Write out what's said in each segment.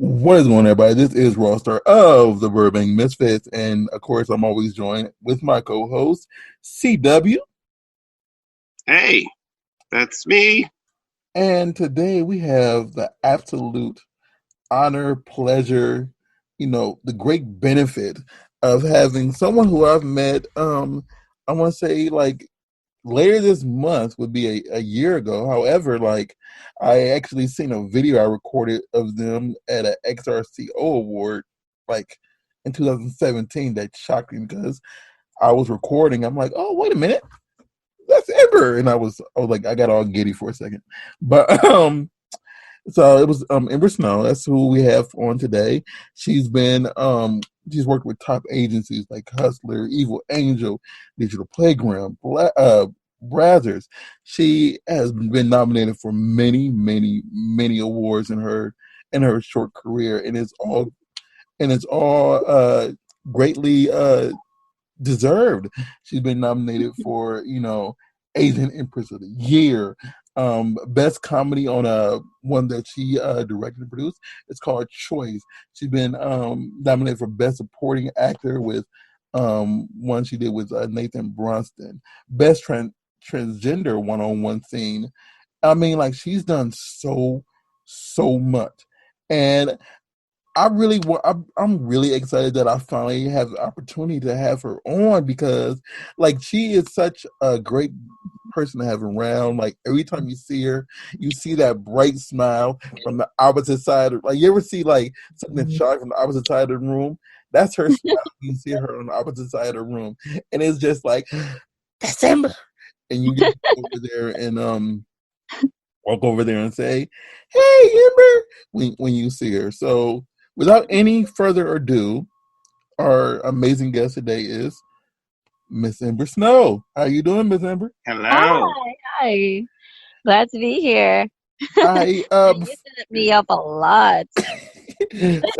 What is going on, everybody? This is Roster of the Burbank Misfits, and of course, I'm always joined with my co-host, CW. Hey, that's me. And today we have the absolute honor, pleasure, the great benefit of having someone who I've met, I want to say, like, later this month would be a year ago. However, like, I actually seen a video I recorded of them at an XRCO award, like in 2017, that shocked me because I was recording. I'm like, oh, wait a minute, that's Ember, and I was like, I got all giddy for a second, but so it was Ember Snow. That's who we have on today. She's worked with top agencies like Hustler, Evil Angel, Digital Playground, Brazzers. She has been nominated for many, many, many awards in her short career, and it's all greatly deserved. She's been nominated for, Asian Empress of the Year, best comedy on a one that she directed and produced. It's called Choice. She's been nominated for best supporting actor with one she did with Nathan Bronston. Best transgender one-on-one scene. I mean, like, she's done so much, and I'm really excited that I finally have the opportunity to have her on because, like, she is such a great person to have around. Like, every time you see her, you see that bright smile from the opposite side. Like, you ever see like something shine from the opposite side of the room? That's her smile. You see her on the opposite side of the room, and it's just like, December, and you get over there and walk over there and say, "Hey, Ember," when you see her. So, without any further ado, our amazing guest today is Miss Ember Snow. How you doing, Miss Ember? Hello. Hi. Glad to be here. I You set me up a lot.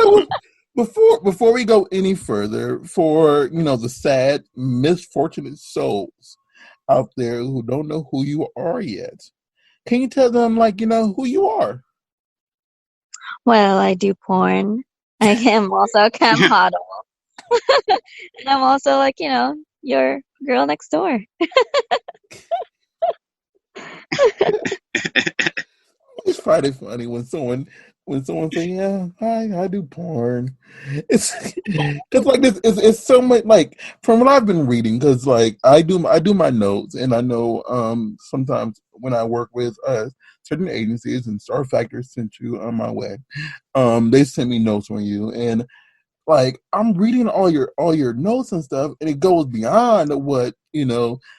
so before we go any further, for the sad, misfortunate souls out there who don't know who you are yet, can you tell them, like, who you are? Well, I do porn. I am also a cam model. And I'm also, like, your girl next door. I just find it funny when someone say, "Yeah, I do porn." It's because, like, this it's so much, like, from what I've been reading, because, like, I do my notes, and I know sometimes when I work with certain agencies, and Star Factor sent you on my way, they sent me notes on you, and, like, I'm reading all your notes and stuff, and it goes beyond what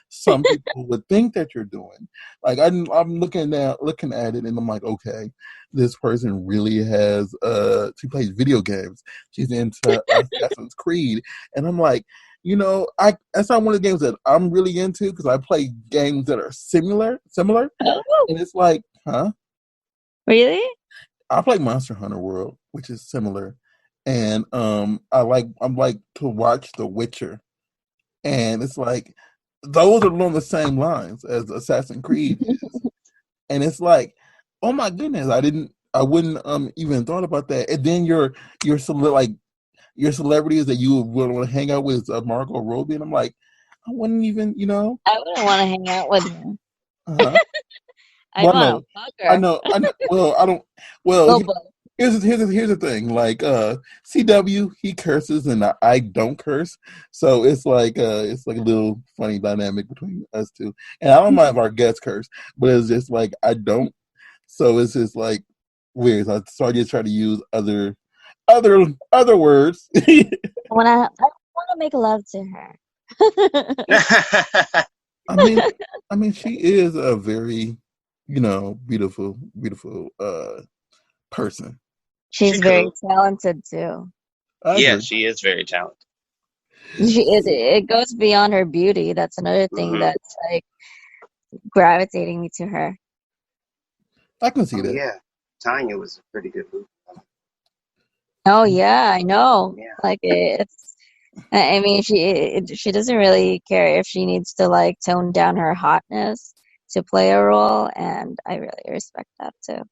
some people would think that you're doing. Like, I'm looking at it, and I'm like, okay, this person really has she plays video games. She's into Assassin's Creed, and I'm like, I that's not one of the games that I'm really into because I play games that are similar, Oh, and it's like, huh? really? I play Monster Hunter World, which is similar, and I'm like to watch The Witcher, and it's like those are along the same lines as Assassin's Creed is, and it's like, oh my goodness, I wouldn't even thought about that. And then like your celebrities that you would want to hang out with, Margot Robbie, and I'm like, I wouldn't even, I wouldn't want to hang out with her. uh-huh. I'd Well, want no, to fuck her. I know. Well, I don't. Well, Well, but here's the thing. Like, CW, he curses and I don't curse, so it's like a little funny dynamic between us two. And I don't mind if our guests curse, but it's just like I don't. So it's just like weird. So I just try to use other words. I want to make love to her. I mean, she is a very, beautiful person. She's She very cool. talented too. I Yeah, agree. she is very talented. It goes beyond her beauty. That's another thing Hmm. that's, like, gravitating me to her. I can see Oh that. yeah, Tanya was a pretty good movie. Oh yeah, I know. Yeah. Like, it's. I mean, she doesn't really care if she needs to, like, tone down her hotness to play a role, and I really respect that too.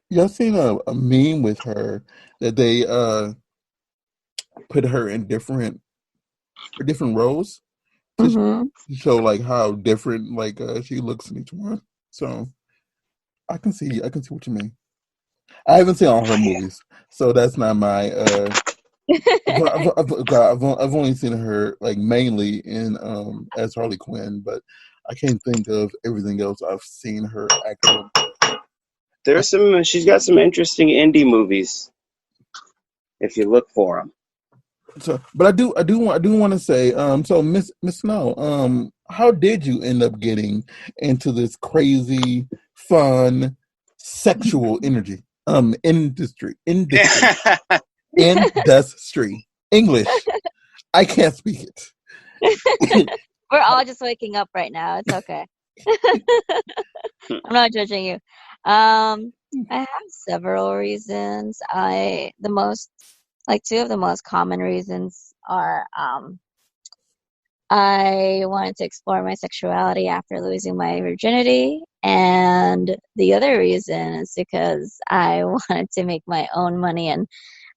Y'all seen a meme with her that they put her in different roles to Mm-hmm. show like how different like she looks in each one. So I can see what you mean. I haven't seen all her movies, so that's not my. I've only seen her like mainly in as Harley Quinn, but I can't think of everything else I've seen her actual. There's some. She's got some interesting indie movies if you look for them. So, but I do want to say, so Miss Snow, how did you end up getting into this crazy, fun, sexual industry, English? I can't speak it. We're all just waking up right now. It's okay. I'm not judging you. I have several reasons. The most, like two of the most common reasons are, I wanted to explore my sexuality after losing my virginity. And the other reason is because I wanted to make my own money and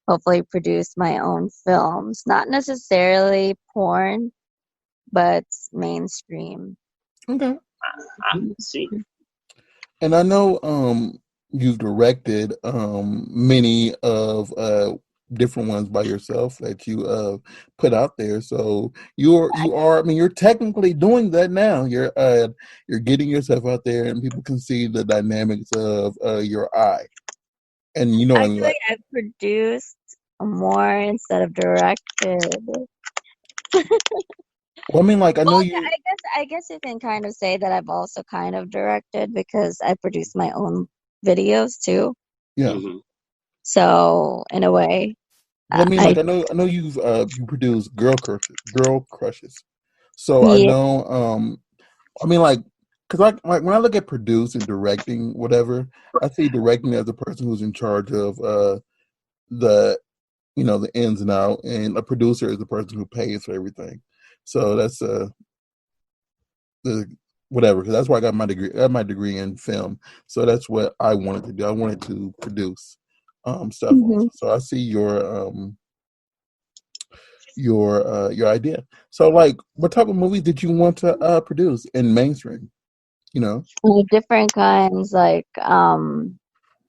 hopefully produce my own films. Not necessarily porn, but mainstream. Okay. See, And I know you've directed many of different ones by yourself that you put out there. So you are I mean you're technically doing that now. You're getting yourself out there and people can see the dynamics of your eye. And you know what I mean Actually, like I've produced more instead of directed. well I mean like I know Well, you I guess you can kind of say that I've also kind of directed because I produce my own videos too. yeah. hmm So in a way, Well I mean I like I know you produce girl crushes. So I yeah. know I mean, like, because like when I look at produce and directing, whatever, I see directing as the person who's in charge of the the ins and out, and a producer is the person who pays for everything. So that's the whatever. Because that's why I got my degree. I got my degree in film. So that's what I wanted to do. I wanted to produce stuff also. Mhm. So I see your idea. So like, what type of movie did you want to produce in mainstream? You know. Different kinds. Like I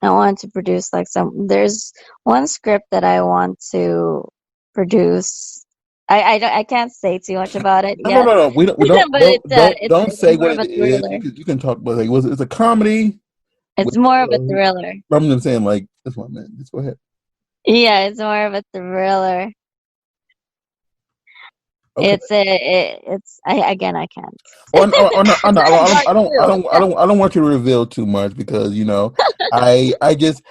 want to produce like some. There's one script that I want to produce. I can't say too much about it No, no, yet, no, no. We don't, but don't it's say more what of it a is. thriller. You can talk about like it's a comedy It's with. more of a thriller. I'm just saying like that's what I meant. Just go ahead. Yeah, it's more of a thriller. Okay. It's again I can't. Or no, It's kind of dark too. I don't want you to reveal too much because I just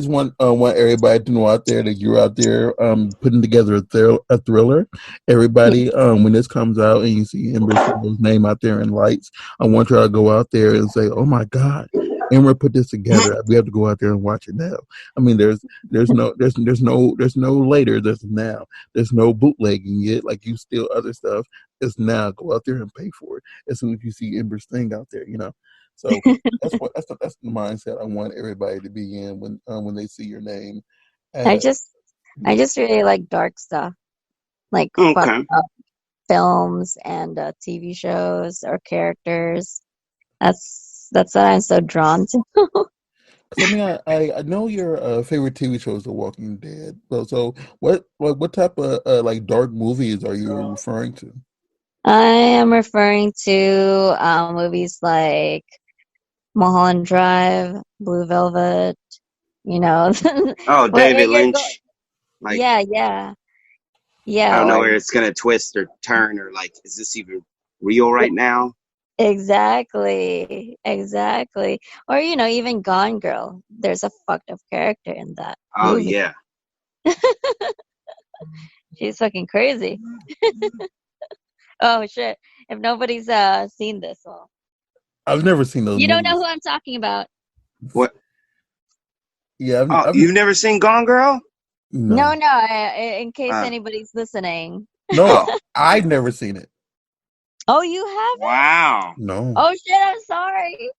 want everybody to know out there that you're out there putting together a thriller. Yeah. Everybody when this comes out and you see Ember Snow's name out there in lights, I want you to go out there and say, "Oh my God, Ember put this together. We have to go out there and watch it now." I mean, there's no later. There's now. There's no bootlegging it like you steal other stuff. It's now. Go out there and pay for it as soon as you see Ember's thing out there, you know. So that's the mindset I want everybody to be in when they see your name. I As just I yeah. just really like dark stuff, like fucked okay. up films and TV shows or characters. That's what I'm so drawn to. Because I mean, I know your favorite TV show is The Walking Dead. So what type of like dark movies are you referring to? I am referring to movies like Mulholland Drive, Blue Velvet. You know, Oh, where David you're going. Lynch. Like Yeah, yeah, I yeah. don't know Or where it's gonna twist or turn or like, is this even real right now? exactly, exactly. Or even Gone Girl. There's a fucked up character in that Oh movie. yeah. She's fucking crazy. Oh shit! If nobody's seen this, well, I've never seen those you don't know movies. who I'm talking about. What? Yeah, Oh, I've you've never seen Gone Girl? No, no, no. In case Uh, anybody's listening, no, oh, I've never seen it. Oh, you haven't? Wow. No. Oh shit! I'm sorry.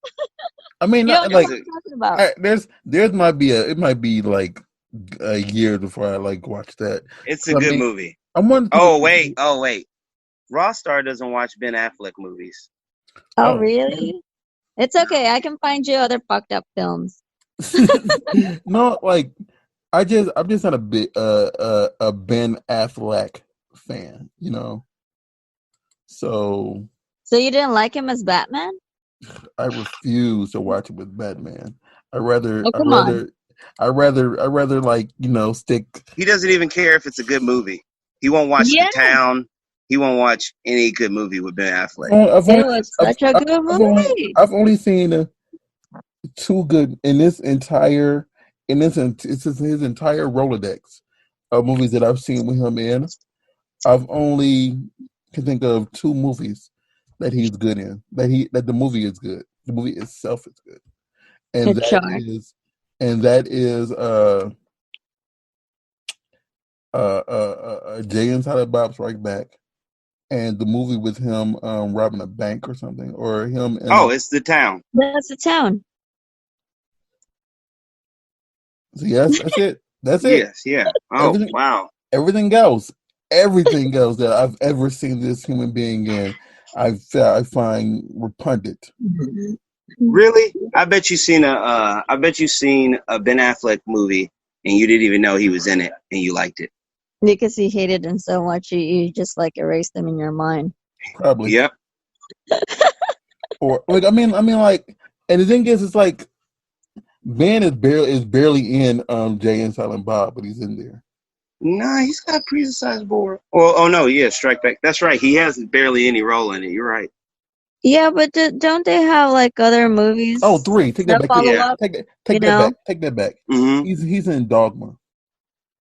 I mean, You don't know like, what I'm talking about. there's might be it might be like a year before I like watch that. It's 'Cause a I good mean, movie. I'm one of the Oh people. wait. Raw Star doesn't watch Ben Affleck movies. Oh Oh, really? It's okay. I can find you other fucked up films. no, like I'm just not a bit a Ben Affleck fan, you know. So So you didn't like him as Batman? I refuse to watch it with Batman. Oh come on. I rather like stick. He doesn't even care if it's a good movie. He won't watch The Yeah, Town. He won't watch any good movie with Ben Affleck. it was such a good movie. I've only seen two good in this entire it's his entire Rolodex of movies that I've seen with him in. I've only can think of two movies that he's good in. That the movie is good. The movie itself is good, and It's that sure. is Jay and Silent Bob Strike Back, and the movie with him robbing a bank or something, or him Oh, and it's The Town. That's the town. so yes, that's it. That's it. Yes, yeah. Oh, Everything wow. everything else, everything else that I've ever seen this human being in, I find repugnant. Really? I bet you seen a Ben Affleck movie and you didn't even know he was in it and you liked it. Because you hated him so much, you just like erased them in your mind. Probably. Yep. Or like like, and the thing is, it's like Ben is barely in Jay and Silent Bob, but he's in there. Nah, he's got a pretty sized board. Oh no, yeah, Strike Back. That's right. He has barely any role in it. You're right. Yeah, but don't they have like other Oh, movies three. Take that that back. follow Yeah. up? Take You that know? back. Take that back. Mm-hmm. He's in Dogma.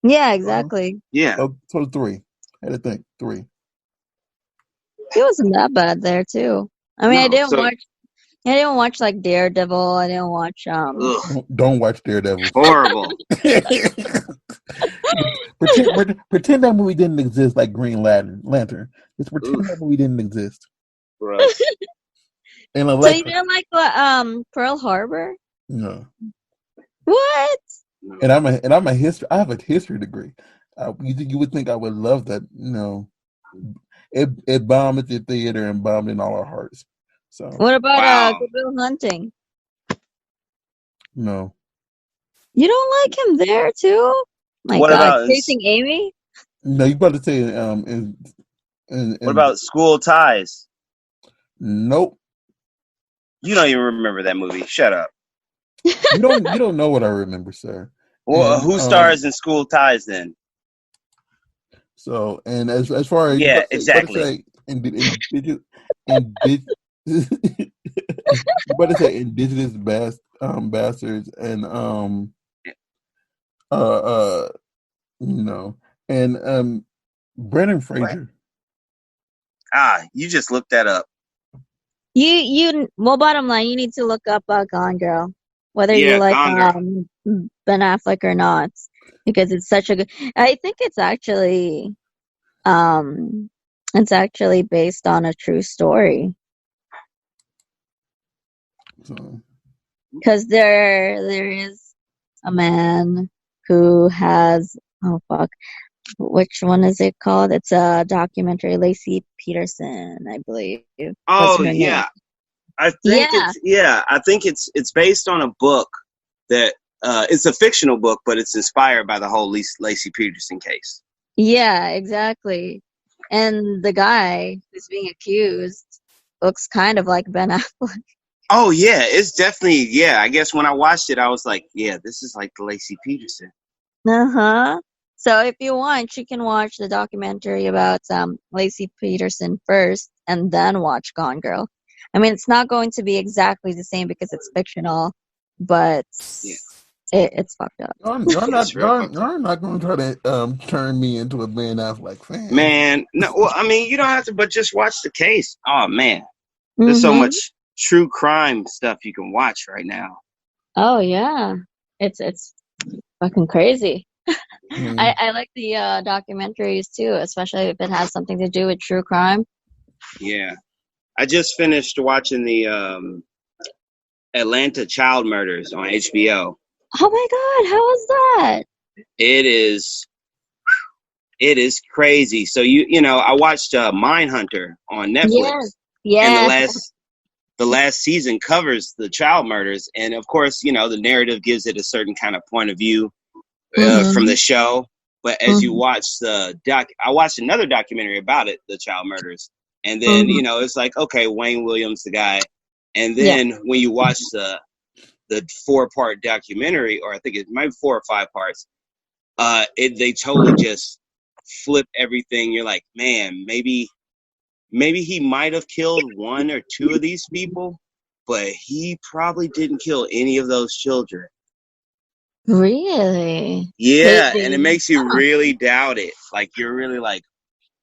Yeah, exactly. Yeah. So three. I had to think three. He wasn't that bad there too. I mean, No. So, I didn't watch like Daredevil. I didn't watch ugh, Don't watch Daredevil. horrible. Pretend that movie didn't exist, like Green Lantern. Just pretend that Oof, movie didn't exist. gross. And So you Alexa, didn't like what Pearl Harbor? no. What? No. And I'm a history. I have a history degree. You would think I would love that. No, it bombed at the theater and bombed in all our hearts. So What about Wow. Good Will Hunting? no, You don't like him there too? My What God, about Chasing Amy? no. You about to say what about School Ties? nope. You don't even remember that movie. Shut up. You don't know what I remember, sir. Well, And who stars in School Ties then? so and as far as Yeah, you about to exactly. say you about to say indigenous bastards and uh uh you know and Brendan What? Fraser. You just looked that up. Well, bottom line, you need to look up Gone Girl, whether you Yeah, like Gone Girl. Ben Affleck or not, because it's such a good. I think um, it's actually based on a true story. So Because there is a man who has, oh fuck, which one is it called? It's a documentary. Lacey Peterson, I believe, was Oh her name. yeah. I think Yeah, it's based on a book that it's a fictional book, but it's inspired by the whole Lacey Peterson case. yeah, exactly. And the guy who's being accused looks kind of like Ben Affleck. Oh yeah, it's definitely I guess when I watched it, I was like, yeah, this is like the Lacey Peterson. Uh-huh. So if you want, you can watch the documentary about Lacey Peterson first and then watch Gone Girl. I mean, it's not going to be exactly the same because it's fictional, but Yeah, it's fucked up. it's real fucked up. you're not going to try to turn me into a Ben Affleck fan. Man, no, well, I mean, you don't have to, but just watch the case. Oh man, there's so Mm-hmm. much true crime stuff you can watch right now. Oh yeah, it's fucking crazy. Mm. I like the documentaries too, especially if it has something to do with true crime. Yeah. I just finished watching the Atlanta child murders on HBO. Oh my God, how was that? It is crazy. So you know, I watched Mindhunter on Yes, Netflix, and yes. the last season covers the child murders, and of course, you know, the narrative gives it a certain kind of point of view from the show. But as you watch I watched another documentary about it, the child murders, and then you know, it's like, okay, Wayne Williams, the guy, and Yeah. then when you watch the 4-part documentary, or I think it might be 4 or 5 parts, they totally just flip everything. You're like, man, maybe he might have killed 1 or 2 of these people, but he probably didn't kill any of those children. Really? Yeah, and it makes you really doubt it. Like, you're really like,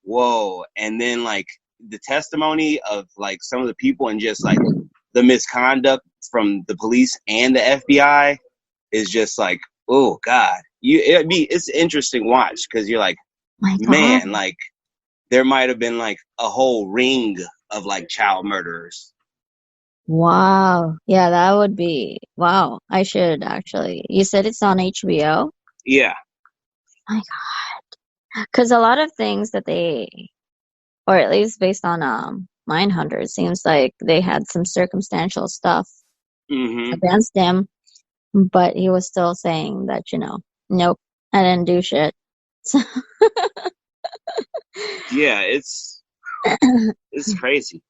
whoa. And then like the testimony of like some of the people and just like the misconduct from the police and the FBI is just like, oh God. It's an interesting watch, because you're like, man, like there might have been like a whole ring of like child murderers. Wow. Yeah, that would be wow. I should actually. You said it's on HBO? Yeah. My God. Because a lot of things that they, or at least based on Mindhunter, it seems like they had some circumstantial stuff against him, but he was still saying that, you know, nope, I didn't do shit. Yeah, it's crazy.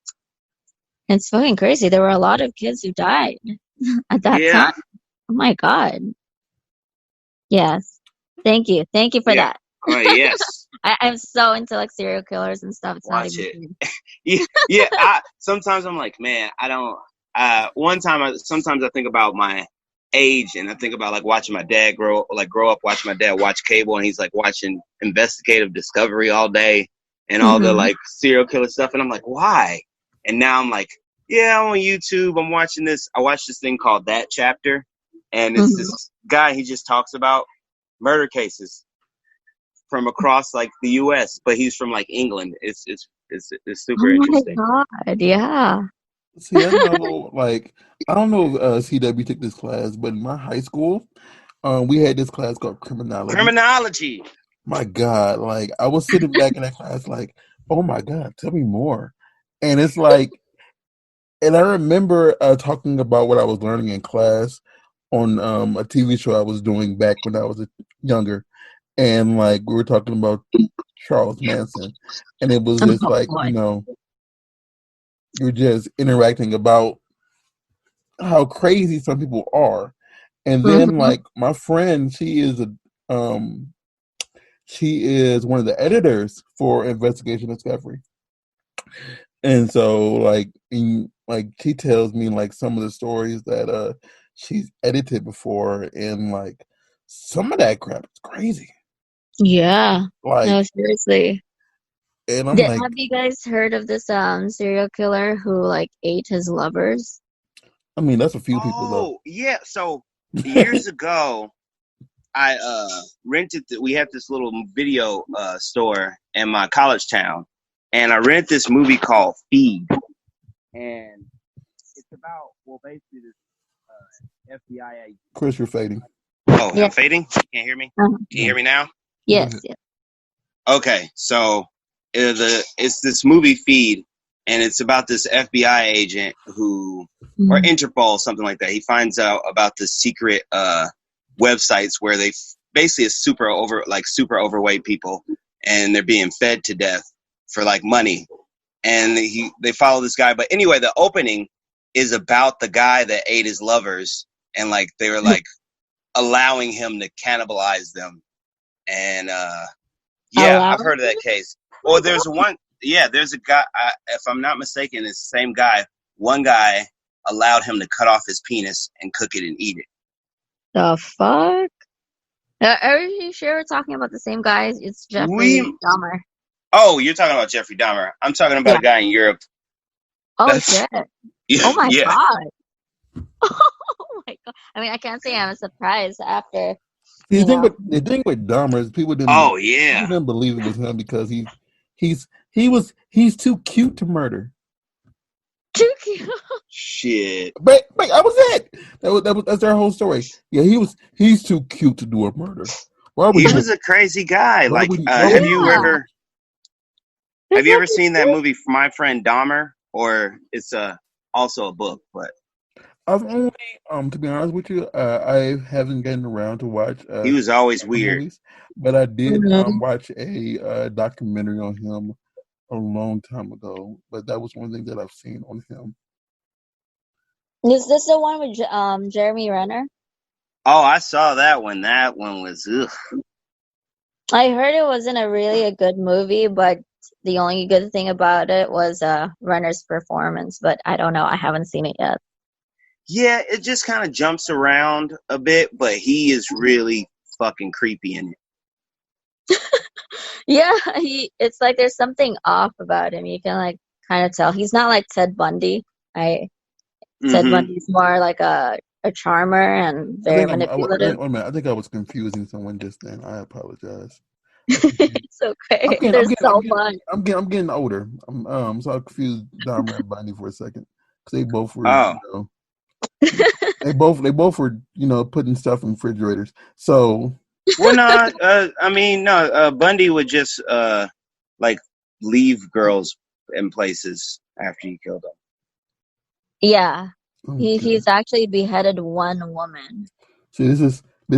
It's fucking crazy. There were a lot of kids who died at that time. Oh my God. Yes. Thank you. Thank you for that. Oh, yes. I'm so into like serial killers and stuff. It's Watch not even yeah. Sometimes I'm like, man, I don't. Sometimes I think about my age, and I think about like watching my dad grow up, watching my dad watch cable, and he's like watching investigative Discovery all day and all the like serial killer stuff, and I'm like, why? And now I'm like, yeah, I'm on YouTube. I'm watching this. I watched this thing called That Chapter, and it's this guy. He just talks about murder cases from across like the U.S., but he's from like England. It's super interesting. Oh my God, yeah. See, I know, like, I don't know if CW took this class, but in my high school, we had this class called criminology. My God, like, I was sitting back in that class, like, oh my God, tell me more. And it's like, and I remember talking about what I was learning in class on a TV show I was doing back when I was younger, and like we were talking about Charles Manson, and it was just like, you know, you're just interacting about how crazy some people are. And then like my friend, she is one of the editors for Investigation Discovery. And so like she tells me like some of the stories that she's edited before, and like some of that crap is crazy. Yeah. Like, no, seriously. and I'm like, have you guys heard of this serial killer who like ate his lovers? I mean, that's a few people though. Oh, yeah. So years ago, I rented. We had this little video store in my college town, and I rented this movie called Feed, and it's about basically this FBI agent. Chris, you're fading. Oh, yeah. I'm fading. You can't hear me. Can you hear me now? Yes. Yes. Okay, so it's this movie Feed, and it's about this FBI agent who, or Interpol, something like that. He finds out about the secret websites where they basically is super overweight people, and they're being fed to death for like money. And they follow this guy. But anyway, the opening is about the guy that ate his lovers, and like they were like allowing him to cannibalize them. And yeah, I've heard of that case. Or there's a guy, if I'm not mistaken, it's the same guy. One guy allowed him to cut off his penis and cook it and eat it. The fuck? Are you sure we're talking about the same guys? It's Jeffrey Dahmer. Oh, you're talking about Jeffrey Dahmer. I'm talking about a guy in Europe. Oh, shit. Yeah, oh, my God. Oh, my God. I mean, I can't say I'm surprised after. The thing with Dahmer is people didn't. Oh, yeah. People didn't believe it was him because he's too cute to murder. Too cute. Shit. But that was it. That's their whole story. Yeah, he's too cute to do a murder. Why would He he? was a crazy guy. Why Like, would he? have He you do that? Yeah. ever There's nothing seen that to movie My Friend Dahmer? Or it's also a book, but I've only, to be honest with you, I haven't gotten around to watch he was always the weird. movies, but I did it. watch a documentary on him a long time ago. But that was one thing that I've seen on him. Is this the one with Jeremy Renner? Oh, I saw that one. That one was ugh. I heard it wasn't a good movie, but the only good thing about it was Renner's performance. But I don't know. I haven't seen it yet. Yeah, it just kind of jumps around a bit, but he is really fucking creepy in it. Yeah, it's like there's something off about him. You can like kind of tell. He's not like Ted Bundy. Ted Bundy's more like a charmer and I very think manipulative. wait a minute. I think I was confusing someone just then. I apologize. It's okay. I'm getting, I'm They're getting, I'm so getting, fun. I'm getting older. So I confused Dahmer and Bundy for a second because they both were, Oh, they both were, putting stuff in refrigerators. So, well, no, I mean, no, Bundy would just like leave girls in places after he killed them. Yeah, okay. he's actually beheaded one woman. See, this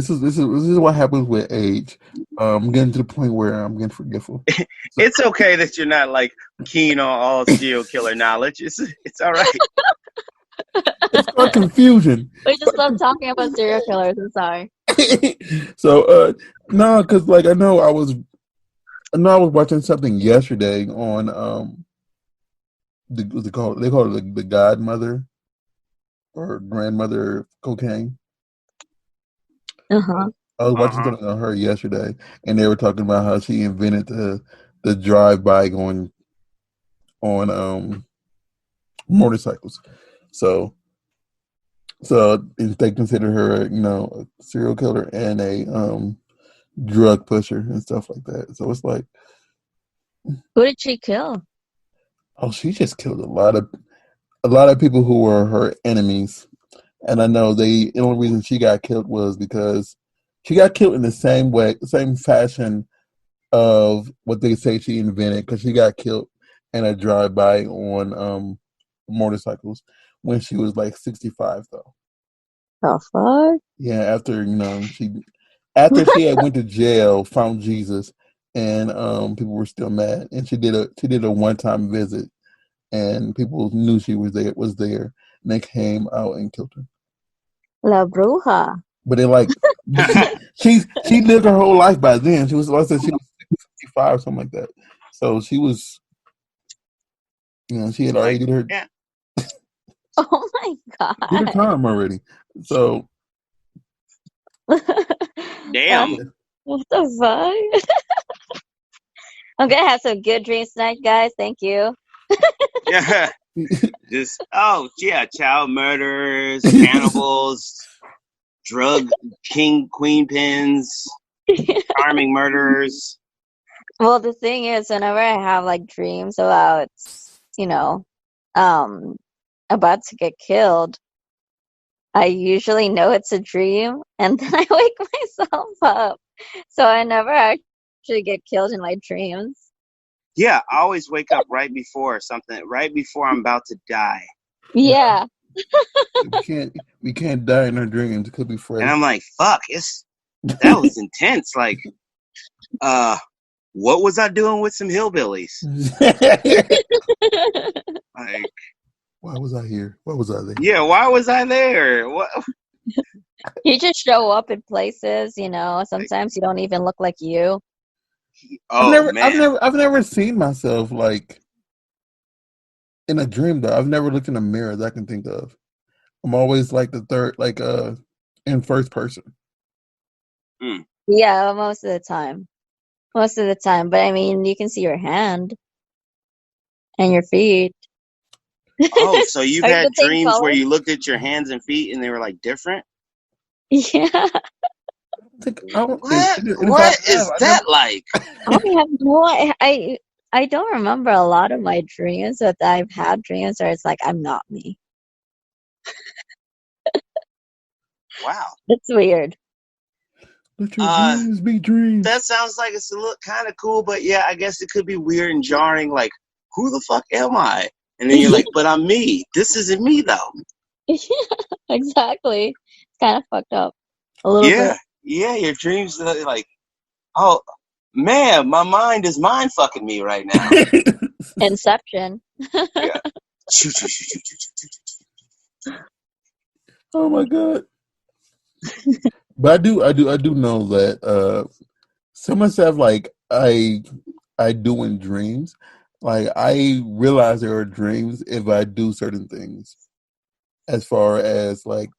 is what happens with age. I'm getting to the point where I'm getting forgetful. So, It's okay that you're not like keen on all serial killer knowledge. It's all right. it's called confusion. We just love talking about serial killers. I'm sorry. So, no, because like I know I was watching something yesterday on what's it called? They call it the godmother or grandmother of cocaine. Uh-huh. I was watching something on her yesterday, and they were talking about how she invented the drive by going on motorcycles. So they consider her, a serial killer and a drug pusher and stuff like that. So it's like, Who did she kill? oh, she just killed a lot of people who were her enemies. And I know the only reason she got killed was because she got killed in the same way, the same fashion of what they say she invented, because she got killed in a drive-by on motorcycles when she was like 65, though. The fuck? Yeah, after she had went to jail, found Jesus, and people were still mad, and she did a one-time visit, and people knew she was there, and they came out and killed her. La Bruja. But they like she lived her whole life by then. She was, like I said, she was 65, something like that. So she was, she had already did her Oh my did her god. time already. So Damn. What the fuck? I'm gonna have some good dreams tonight, guys. Thank you. Yeah. Just child murderers, cannibals, drug queen pins, charming murderers. Well, the thing is, whenever I have like dreams about, about to get killed, I usually know it's a dream, and then I wake myself up. So I never actually get killed in my dreams. Yeah, I always wake up right before I'm about to die. Yeah. we can't die in our dreams. It could be fresh. And I'm like, fuck, that was intense. Like, what was I doing with some hillbillies? Like, why was I here? Why was I there? Yeah, why was I there? What? You just show up in places, sometimes you don't even look like you. Oh, man. I've never seen myself like in a dream though. I've never looked in a mirror that I can think of. I'm always like the third, like in first person. Yeah, most of the time. Most of the time. But I mean, you can see your hand and your feet. Oh, so you've Are had the same dreams where color? you looked at your hands and feet and they were like different? Yeah. What is that like? I have no I don't remember a lot of my dreams, but I've had dreams where it's like I'm not me. Wow. It's weird. Let your dreams be dreams. That sounds like it's a look kind of cool, but yeah, I guess it could be weird and jarring. Like, who the fuck am I? And then you're like, but I'm me. This isn't me though. Yeah, exactly. It's kind of fucked up a little bit. Yeah. Your dreams are like, oh man, my mind is mind fucking me right now. Inception. Yeah. Oh my god. But I do know that some of the stuff like I do in dreams. Like I realize there are dreams if I do certain things. As far as like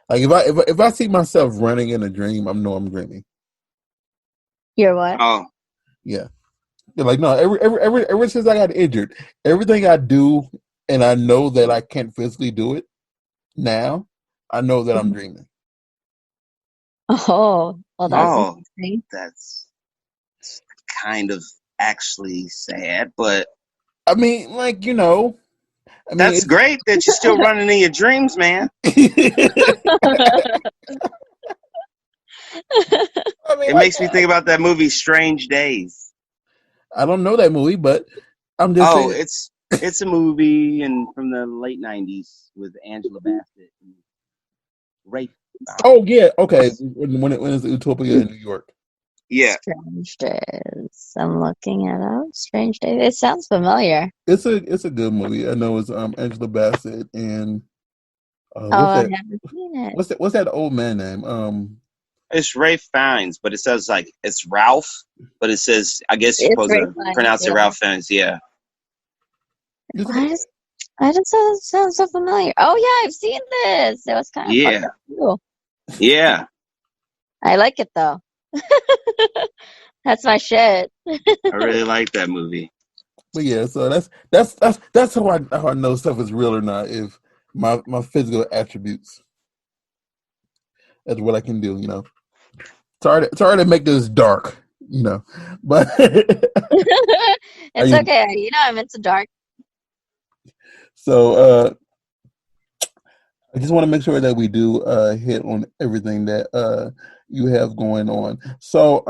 if I see myself running in a dream, I know I'm dreaming. You're what? Oh. Yeah. Like no, ever since I got injured, everything I do and I know that I can't physically do it now, I know that I'm dreaming. Oh, well, that's interesting. That's kind of actually sad, but I mean, like, you know, I mean, that's great that you're still running in your dreams, man. I mean, It makes me think about that movie Strange Days. I don't know that movie, but I'm just saying. It's a movie from the late 90s with Angela Bassett and Rafe. Oh yeah, okay. When it's Utopia in New York. Yeah. Strange Days. I'm looking it up. Strange Days. It sounds familiar. It's a good movie. I know it's Angela Bassett and I haven't seen it. what's that old man name? It's Rafe Fiennes, but it says like it's Ralph, but it says I guess you're supposed to pronounce it Ralph Fiennes. Yeah. Why does that sound so familiar? Oh yeah, I've seen this. It was kind of fucked up too. Yeah. I like it though. That's my shit. I really like that movie. But yeah, so that's how I know stuff is real or not. If my physical attributes, that's what I can do. You know, sorry to make this dark. You know, but it's okay. You know, I'm into dark. So I just want to make sure that we do hit on everything that you have going on. So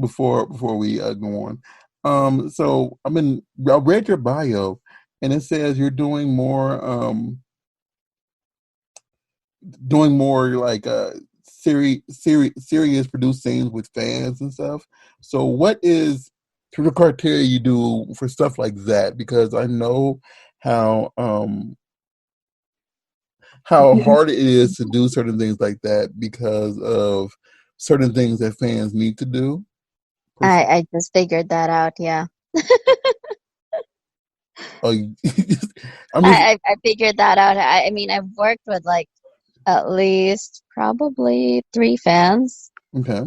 before we go on, so I read your bio, and it says you're doing more like serious produced scenes with fans and stuff. So what is the criteria you do for stuff like that? Because I know how hard it is to do certain things like that because of certain things that fans need to do. I just figured that out. Yeah. I figured that out. I mean, I've worked with like at least probably 3 fans. Okay.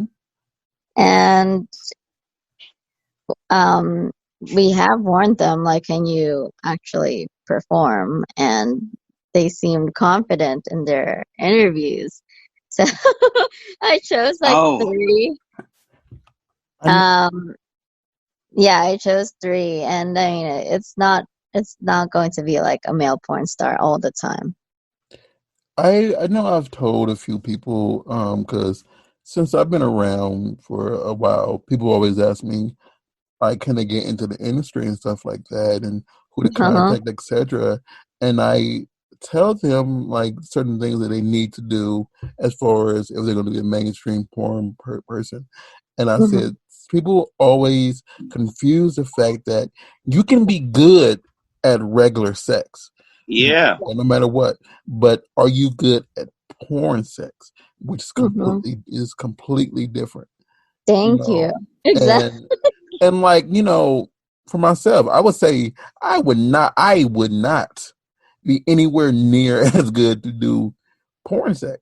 And we have warned them, like, can you actually perform? And they seemed confident in their interviews. So I chose like 3. Yeah, I chose 3, and I mean, it's not going to be like a male porn star all the time. I know I've told a few people because since I've been around for a while, people always ask me, like, can they get into the industry and stuff like that, and who to contact, etc. And I tell them like certain things that they need to do as far as if they're going to be a mainstream porn person. And I said, people always confuse the fact that you can be good at regular sex. Yeah. No matter what. But are you good at porn sex? Which is completely different. Thank you. Exactly. And like, you know, for myself, I would say I would not be anywhere near as good to do porn sex.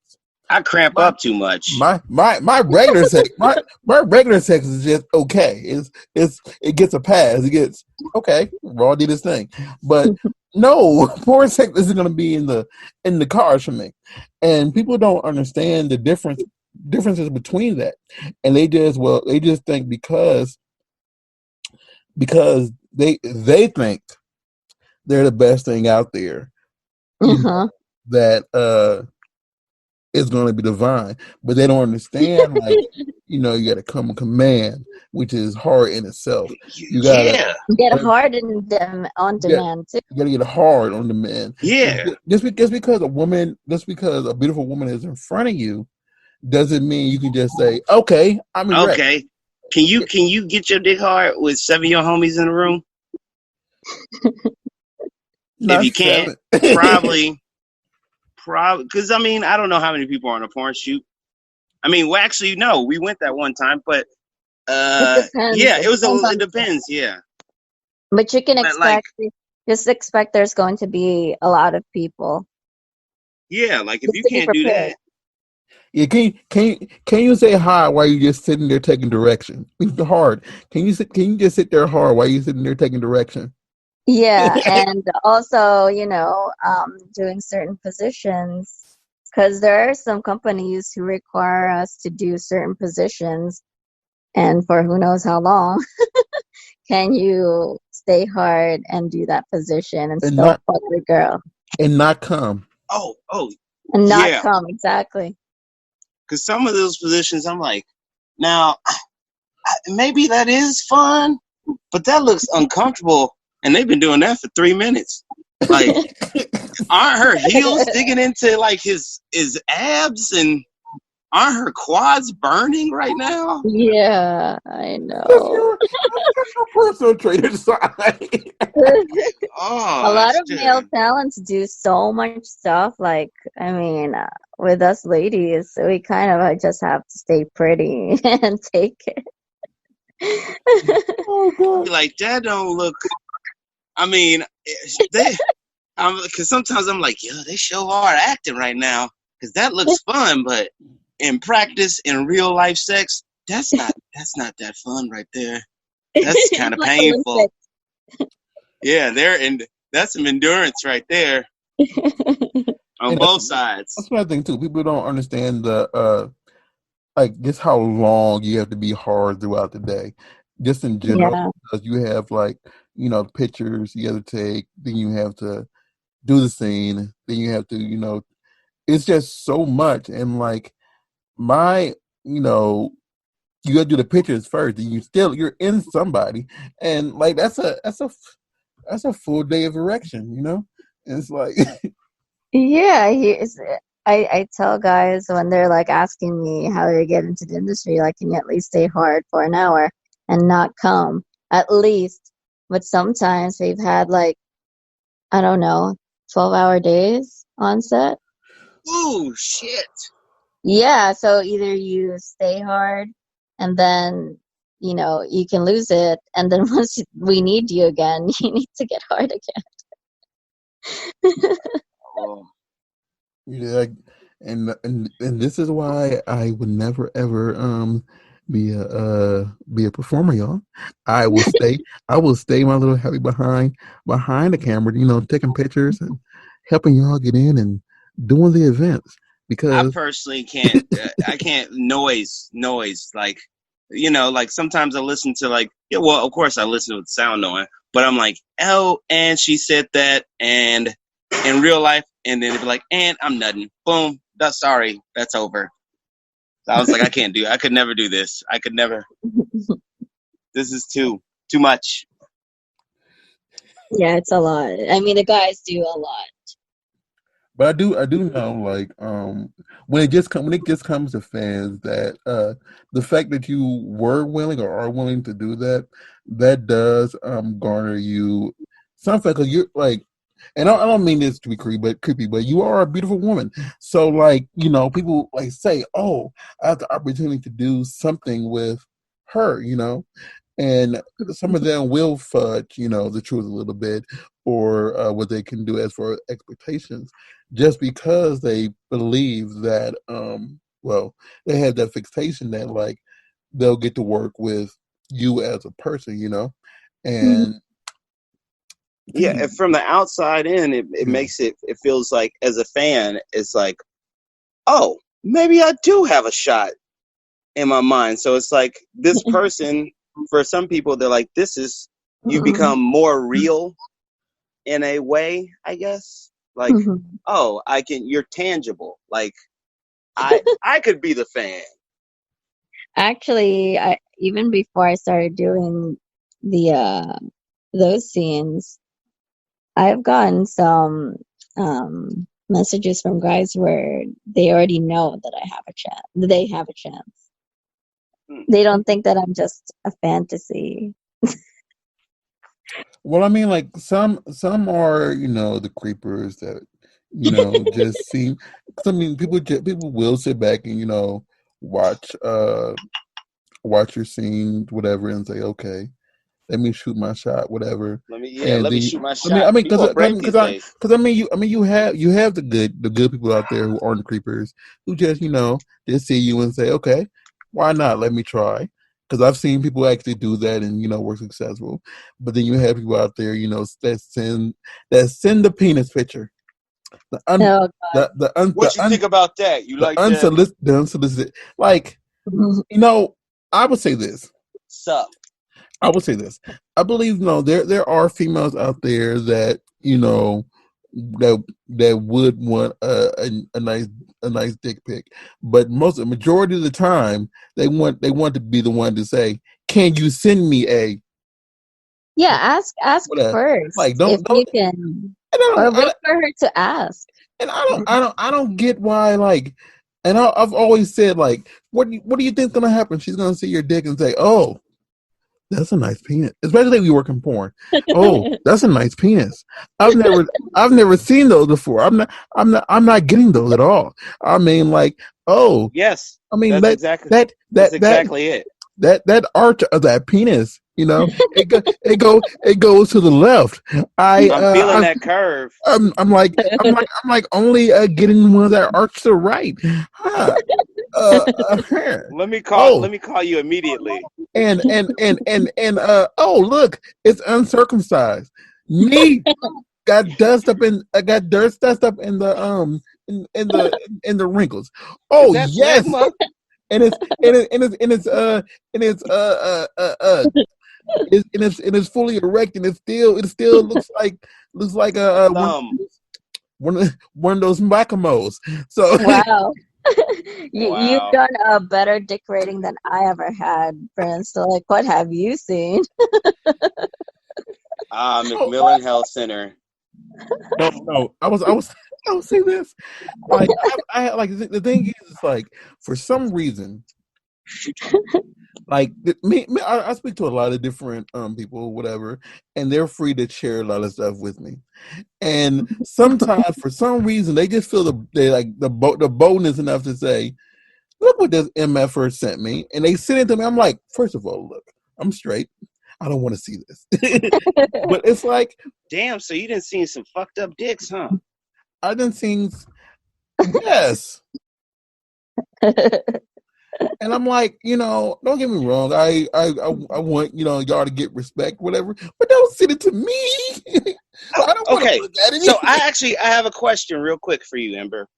I cramp up too much. My regular sex, my regular sex is just okay. It gets a pass. It gets okay. Raw did this thing, but no, porn sex isn't going to be in the cards for me. And people don't understand the differences between that, and they just think because because they think they're the best thing out there. That is going to be divine, but they don't understand. Like, you got to come with command, which is hard in itself. You gotta get hard in them on demand too. You gotta get hard on demand. Yeah. Just because a beautiful woman is in front of you, doesn't mean you can just say, "Okay, I'm erect." Okay. Can you get your dick hard with 7 of your homies in the room? If you can't, probably, because I don't know how many people are on a porn shoot. Well, actually, no, we went that one time, but it depends, yeah. But you can just expect there's going to be a lot of people. Yeah, like if you can't do that. Yeah, can you say hi while you just sitting there taking direction? It's hard. Can you just sit there hard while you sitting there taking direction? Yeah, and also, doing certain positions, because there are some companies who require us to do certain positions, and for who knows how long, can you stay hard and do that position and still fuck the girl and not come? And not come, exactly. Because some of those positions, I'm like, now maybe that is fun, but that looks uncomfortable. And they've been doing that for 3 minutes. Like, aren't her heels digging into like his abs, and aren't her quads burning right now? Yeah, I know. Personal trainer side. A lot of male talents do so much stuff. Like, with us ladies, we kind of just have to stay pretty and take it. Like, that don't look. Because sometimes I'm like, yo, they show hard acting right now, because that looks fun, but in practice, in real life sex, that's not that fun right there. That's kind of painful. Yeah, that's some endurance right there on both sides. That's what I think too. People don't understand the just how long you have to be hard throughout the day, just in general. Because you have pictures you have to take, then you have to do the scene, then you have to it's just so much. And like you got to do the pictures first, and you're in somebody, and like that's a full day of erection, And it's like I tell guys when they're like asking me how they get into the industry, like, can you at least stay hard for an hour and not come at least? But sometimes we've had 12-hour days on set. Oh shit. Yeah, so either you stay hard and then you can lose it, and then once we need you again, you need to get hard again. Yeah, and this is why I would never ever be a performer, y'all. I will stay my little happy behind the camera, taking pictures and helping y'all get in and doing the events, because I personally can't. I can't noise like sometimes I listen to of course I listen with sound knowing, but I'm like, oh, and she said that, and in real life, and then it'd be like, and I'm nutting, boom, sorry, that's over. So I was like, I could never do this. I could never. This is too much. Yeah, it's a lot. The guys do a lot. But I do know, when it just comes to fans, that the fact that you were willing or are willing to do that does garner you something, because you're like, and I don't mean this to be creepy, but you are a beautiful woman. So people say, oh, I have the opportunity to do something with her, and some of them will fudge, the truth a little bit, or what they can do as for expectations, just because they believe that, they have that fixation that they'll get to work with you as a person, and yeah, from the outside in, it makes it feels like, as a fan, it's like, oh, maybe I do have a shot in my mind. So it's like, this person, for some people, they're like, this is you become more real in a way, I guess. Like, oh, you're tangible. Like, I could be the fan. Actually, even before I started doing the those scenes, I've gotten some messages from guys where they already know that I have a chance. They have a chance. They don't think that I'm just a fantasy. Well, I mean, like some are, the creepers that, just seem. 'Cause I mean, people will sit back and watch watch your scene, whatever, and say, okay, let me shoot my shot, whatever. Let And me then, shoot my shot. People are brave these days. because you have the good people out there who aren't creepers, who just just see you and say, okay, why not? Let me try. Because I've seen people actually do that and were successful. But then you have people out there, that send the penis picture. Oh God. What you think about that? You like that? The unsolicited, like, I would say this. Sup? I would say this. I believe there are females out there that that would want a nice dick pic, but majority of the time they want to be the one to say, "Can you send me a?" Yeah, ask Whatever. first. Like if you can, or wait for her to ask. And I don't get why, like, and I've always said, like, what do you think's gonna happen? She's gonna see your dick and say, "Oh, that's a nice penis." Especially if you work in porn. Oh, that's a nice penis. I've never seen those before. I'm not getting those at all. I mean, like, oh, yes. I mean, that's exactly it. That arch of that penis, it goes to the left. I'm feeling that curve. I'm like only getting one that arch to the right. Huh. Let me call you immediately. And oh, look, it's uncircumcised. Me got dust up in the in the wrinkles. Oh yes. Smegma? And it's fully erect, and it still looks like one of those macamos. So wow. You've done a better dick rating than I ever had, Prince. So, like, what have you seen? McMillan Health Center. No. I was saying this. Like, I like the thing is, like, for some reason, like I speak to a lot of different people, whatever, and they're free to share a lot of stuff with me. And sometimes, for some reason, they just feel the boldness enough to say, "Look what this MFer sent me," and they send it to me. I'm like, first of all, look, I'm straight. I don't want to see this. But it's like, damn. So you didn't see some fucked up dicks, huh? I didn't see. Yes. And I'm like, don't get me wrong. I want y'all to get respect, whatever, but don't send it to me. I don't want to look at it. So I have a question real quick for you, Ember.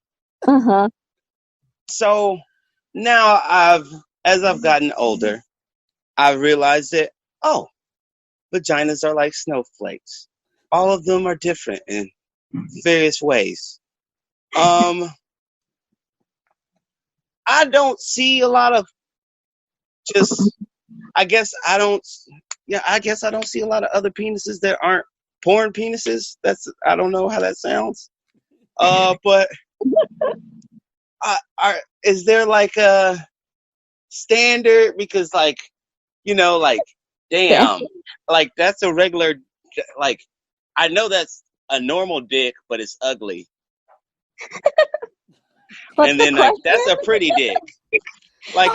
So now as I've gotten older, I've realized that vaginas are like snowflakes. All of them are different in various ways. I don't see a lot of I guess I don't see a lot of other penises that aren't porn penises. I don't know how that sounds. But is there like a standard? Because like, like, damn, like that's a regular, like, I know that's a normal dick, but it's ugly. And then like, that's a pretty dick. Like,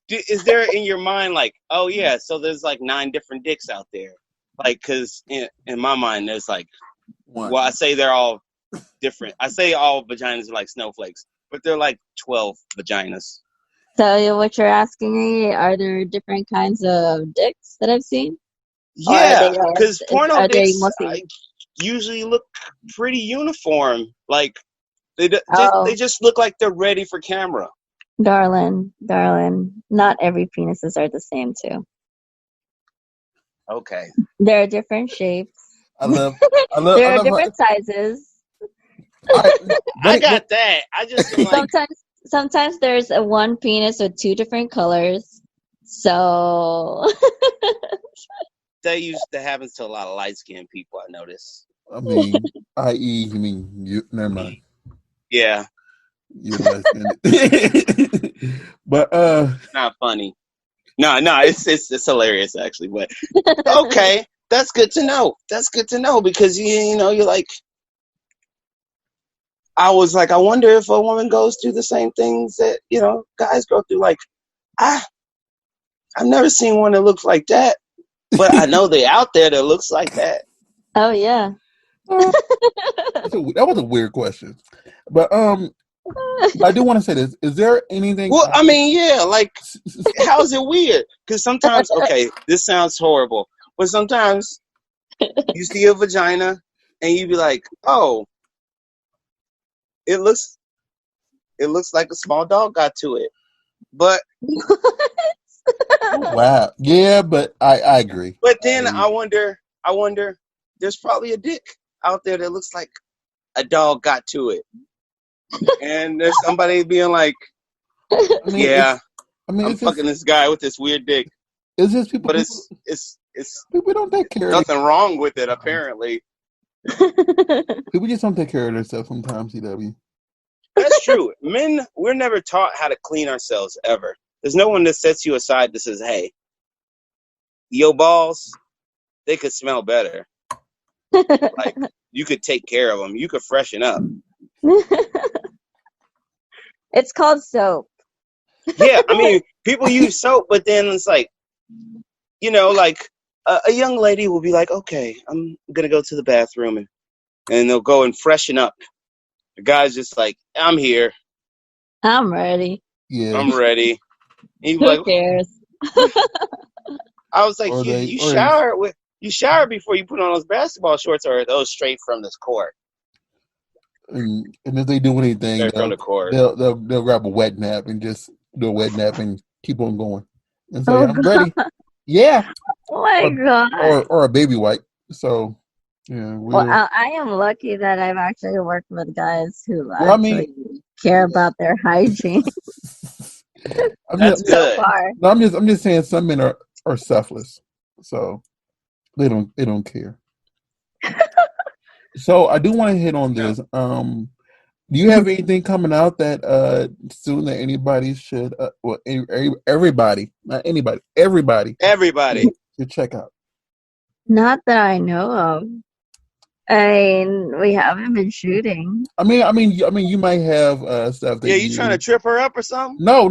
is there in your mind like, oh yeah, so there's like 9 different dicks out there? Like, cause in my mind there's like, well, I say they're all different. I say all vaginas are like snowflakes, but they're like 12 vaginas. So what you're asking me, are there different kinds of dicks that I've seen? Yeah, because porno dicks usually look pretty uniform. Like, they just look like they're ready for camera. Darling, not every penises are the same too. Okay. There are different shapes. I love, There I are love different sizes. I Buddy, got that. I just am like, Sometimes there's a one penis with two different colors. So that used to happen to a lot of light skinned people, I noticed. I mean, i.e., you mean you? Never mind. Yeah, You're light skinned. But not funny. No, it's hilarious actually. But okay, that's good to know. That's good to know because you know you're like, I was like, I wonder if a woman goes through the same things that guys go through. Like, I've never seen one that looks like that, but I know they out there that looks like that. oh yeah. that was a weird question. But I do want to say this: is there anything? Well, I mean, yeah, like, how is it weird? Because sometimes, okay, this sounds horrible, but sometimes you see a vagina and you be like, oh, it looks like a small dog got to it. But Wow, yeah, but I agree. but then I wonder, there's probably a dick out there that looks like a dog got to it, and there's somebody being like, yeah, I'm fucking this guy with this weird dick. It's just people, but it's people don't take care. Nothing wrong with it, apparently. People just don't take care of themselves sometimes. CW. That's true. Men, we're never taught how to clean ourselves ever. There's no one that sets you aside that says, hey, your balls, they could smell better. Like, you could take care of them. You could freshen up. It's called soap. Yeah, I mean, people use soap, but then it's like, like a young lady will be like, okay, I'm going to go to the bathroom, and they'll go and freshen up. The guy's just like, I'm here. I'm ready. Yeah. I'm ready. Who like, cares? I was like, you shower before you put on those basketball shorts, or are those straight from this court? And if they do anything, from the court. They'll grab a wet nap and just do a wet nap and keep on going and say, I'm ready. Yeah. Oh my God. Or a baby wipe. So yeah. Well, I am lucky that I've actually worked with guys who actually care about their hygiene. That's good. So far. No, I'm just saying some men are selfless, so they don't care. So I do want to hit on this. Do you have anything coming out that soon that anybody should everybody, not anybody, everybody should check out? Not that I know of. I mean, we haven't been shooting. I mean, you might have stuff that. Yeah, you trying to trip her up or something? No.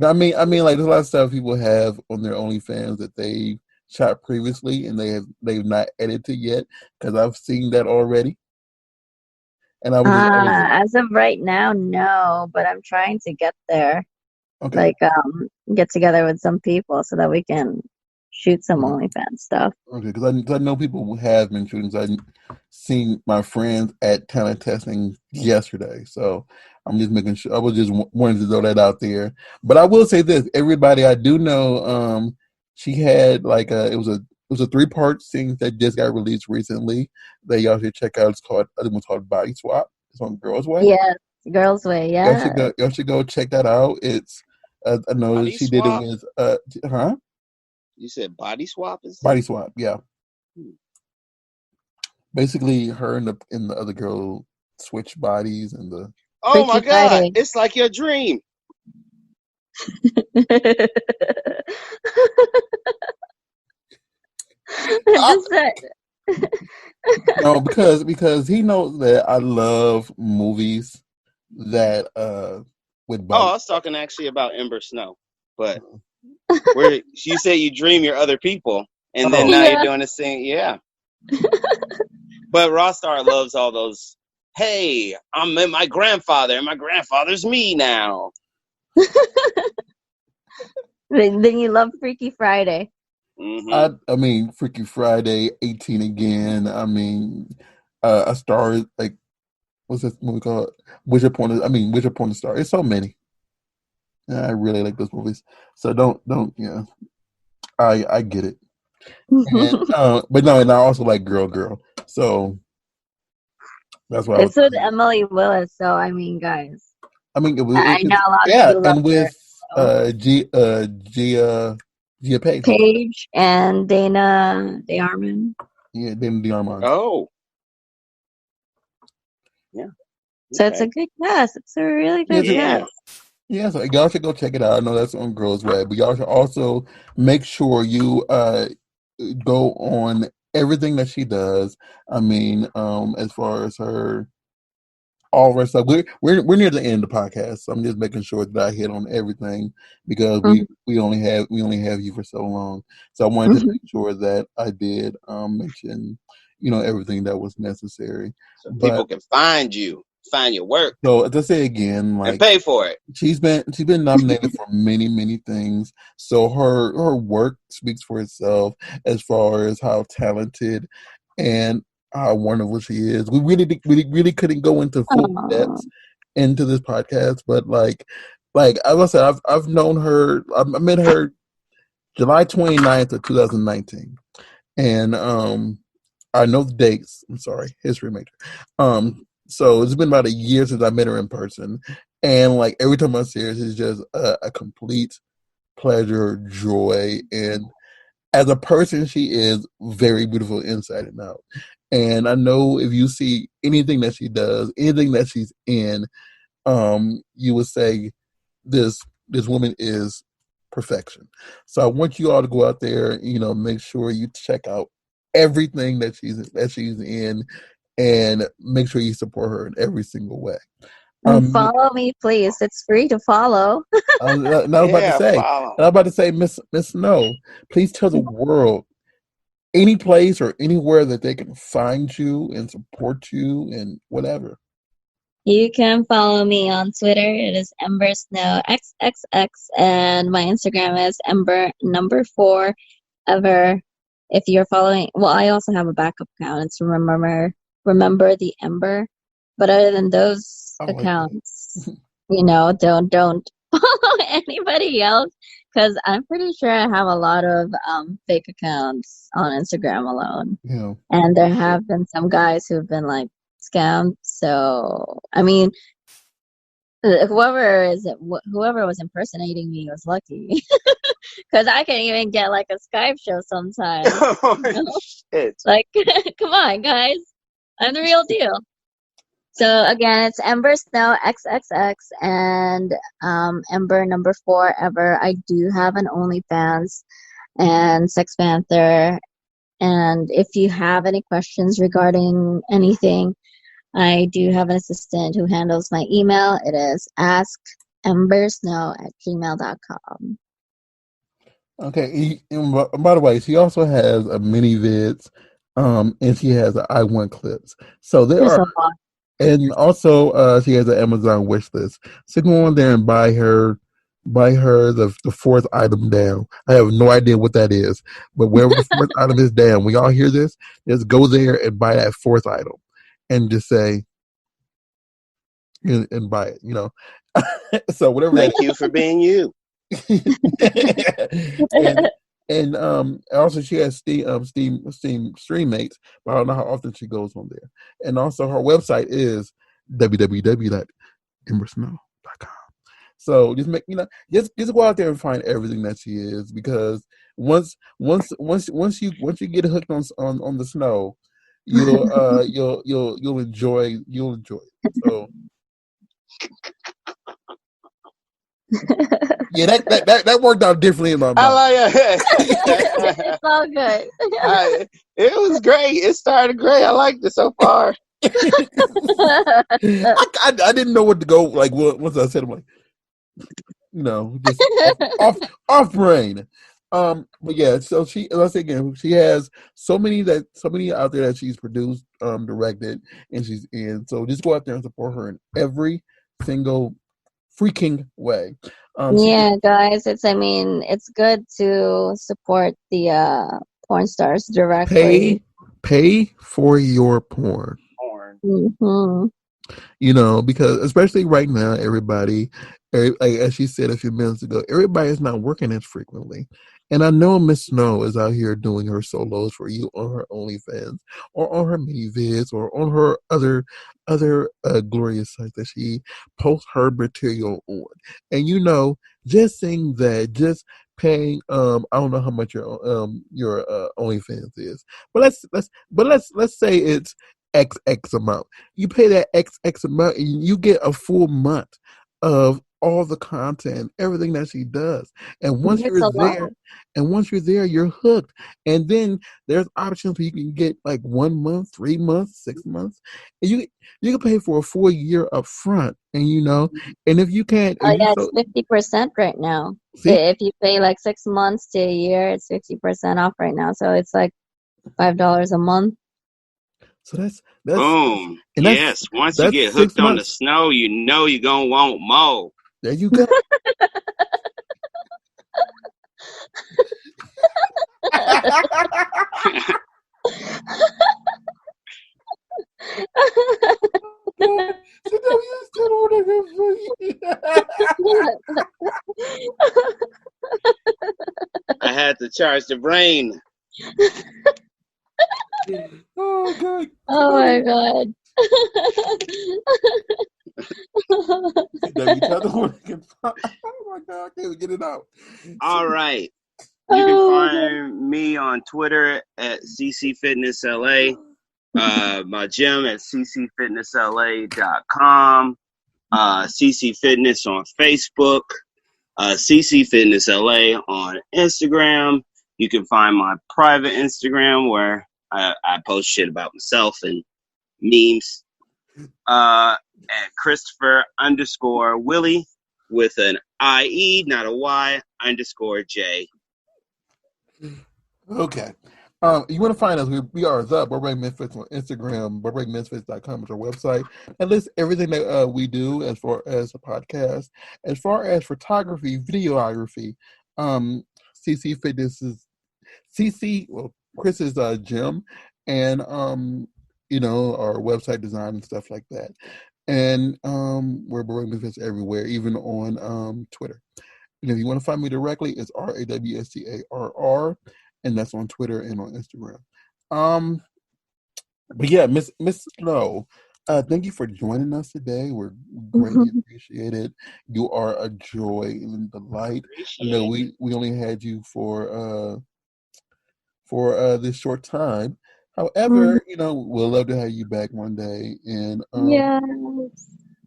I mean, like there's a lot of stuff people have on their OnlyFans that they shot previously and they've not edited yet, because I've seen that already. And I was as of right now, no, but I'm trying to get there. Okay. Like get together with some people so that we can shoot some OnlyFans stuff. Okay, because I know people who have been shooting. So I seen my friends at talent testing yesterday, so I'm just making sure. I was just wanting to throw that out there. But I will say this: everybody I do know, she had like it was a 3-part thing that just got released recently that y'all should check out. I think it's called Body Swap. It's on Girls Way. Yes, Girls Way. Yeah, y'all should go check that out. It's I know Body she Swap? did it with You said Body Swap? Body Swap, yeah. Basically, her and the other girl switch bodies and the. Oh my God! It's like your dream. No, because he knows that I love movies that with bodies. I was talking actually about Ember Snow, but where you say you dream your other people, and then now you're doing this thing, yeah. But Rostar loves all those. Hey, I'm my grandfather, and my grandfather's me now. Then you love Freaky Friday. Mm-hmm. I mean, Freaky Friday, 18 Again. I mean, a star like what's this movie called? Wish Upon a Star. It's so many. I really like those movies. So don't. Yeah, I get it. And but no, and I also like Girl. So that's why I was It's with saying. Emily Willis, so I mean, guys, I mean, I know a lot of yeah, you love and her. with So. Gia Page. Paige and Dana DeArmond. Yeah, Damon DeArmond. Oh, yeah. So it's Okay. a good cast. It's a really good Yeah. cast. Yeah, so y'all should go check it out. I know that's on Girls Web, but y'all should also make sure you go on everything that she does. I mean, as far as her all of our stuff, we're near the end of the podcast, so I'm just making sure that I hit on everything because Mhm. we only have you for so long. So I wanted to Mhm. make sure that I did mention everything that was necessary. So But people can find you, find your work, so to say again, and like pay for it. she's been nominated for many things. So her work speaks for itself as far as how talented and how wonderful she is. We really couldn't go into full Aw. depths into this podcast, but like I said, I've known her. I met her July 29th of 2019, and I know the dates. I'm sorry, history major. So it's been about a year since I met her in person, and like every time I see her, it's just a complete pleasure, joy, and as a person, she is very beautiful inside and out. And I know if you see anything that she does, anything that she's in, you would say this woman is perfection. So I want you all to go out there, make sure you check out everything that she's in, and make sure you support her in every single way. And Um, follow me, please. It's free to follow. and I was about to Yeah, say, follow. Miss Snow, please tell the world any place or anywhere that they can find you and support you and whatever. You can follow me on Twitter. It is Ember Snow XXX, and my Instagram is Ember number 4 ever. If you're following, well, I also have a backup account. It's remember the Ember. But other than those I like that. accounts, don't follow anybody else because I'm pretty sure I have a lot of fake accounts on Instagram alone, Yeah. and there have been some guys who've been like scammed. So I mean, whoever was impersonating me was lucky because I can't even get like a Skype show sometimes. Oh, You know? shit. Like, come on, guys, I'm the real deal. So again, it's Ember Snow XXX and Ember number 4 ever. I do have an OnlyFans and Sex Panther. And if you have any questions regarding anything, I do have an assistant who handles my email. It is askembersnow@gmail.com. Okay. And by the way, she also has a mini vids, and she has I want clips. So there There's are, a lot. and also she has an Amazon wish list. So go on there and buy her the fourth item down. I have no idea what that is, but wherever the fourth item is down, when y'all hear this, just go there and buy that fourth item, and just say and buy it. So whatever that Thank you for being you. and also she has Steam Stream Mates, but I don't know how often she goes on there. And also her website is www.embersnow.com. So just go out there and find everything that she is, because once you get hooked on the snow, you'll enjoy it. So yeah, that worked out differently in my I mind. like it. It's all good. It was great. It started great. I liked it so far. I didn't know what to go like. Once I said, I'm like, just off brain. But yeah, so let's say again, she has so many out there that she's produced, directed, and she's in. So just go out there and support her in every single freaking way. Yeah, guys, it's good to support the porn stars directly. Pay for your porn. Porn. Hmm. Because especially right now, like as she said a few minutes ago, everybody is not working as frequently. And I know Miss Snow is out here doing her solos for you on her OnlyFans or on her mini vids or on her other glorious sites that she posts her material on. And just saying that, just paying I don't know how much your OnlyFans is, but let's say it's X amount. You pay that X amount and you get a full month of all the content, everything that she does. And once It's you're a lot. there, you're hooked. And then there's options where you can get like 1 month, 3 months, 6 months. And you can pay for a full year up front. And and if you can't, Oh if you yeah, so it's 50% right now. see, If you pay like 6 months to a year, it's 50% off right now. So it's like $5 a month. so that's Boom. and Yes. Once you that's get 6 hooked on the months. snow, you know you're gonna want more. There you go. So now you still I had to charge the brain. Oh God! Oh my God. You tell the one oh my God! I can't get it out. All right. You can find me on Twitter at ccfitnessla. My gym at ccfitnessla.com. CC Fitness on Facebook. CC Fitness LA on Instagram. You can find my private Instagram where I post shit about myself and memes. At Christopher_Willie with an IE, not a Y, _J. Okay. You want to find us? We are the Burbank Misfits on Instagram. BurbankMisfits.com is our website. And lists everything that we do as far as a podcast, as far as photography, videography. CC Fitness is Chris's gym, and our website design and stuff like that. And we're Burbank Misfits everywhere, even on Twitter. And if you want to find me directly, it's RAWSTARR, and that's on Twitter and on Instagram. But yeah, Miss Snow, thank you for joining us today. We're greatly appreciated. You are a joy and delight. I know we only had you for this short time. However, we'll love to have you back one day. And Yes.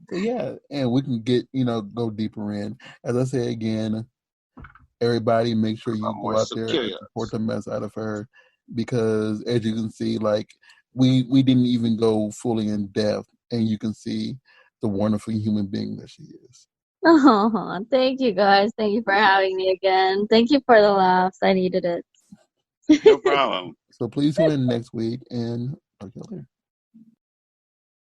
so yeah, and we can get go deeper in. As I say again, everybody make sure you go out there and support the mess out of her, because as you can see, like we didn't even go fully in depth, and you can see the wonderful human being that she is. Oh, thank you guys. Thank you for having me again. Thank you for the laughs. I needed it. No problem. So please tune in next week, and talk to you later.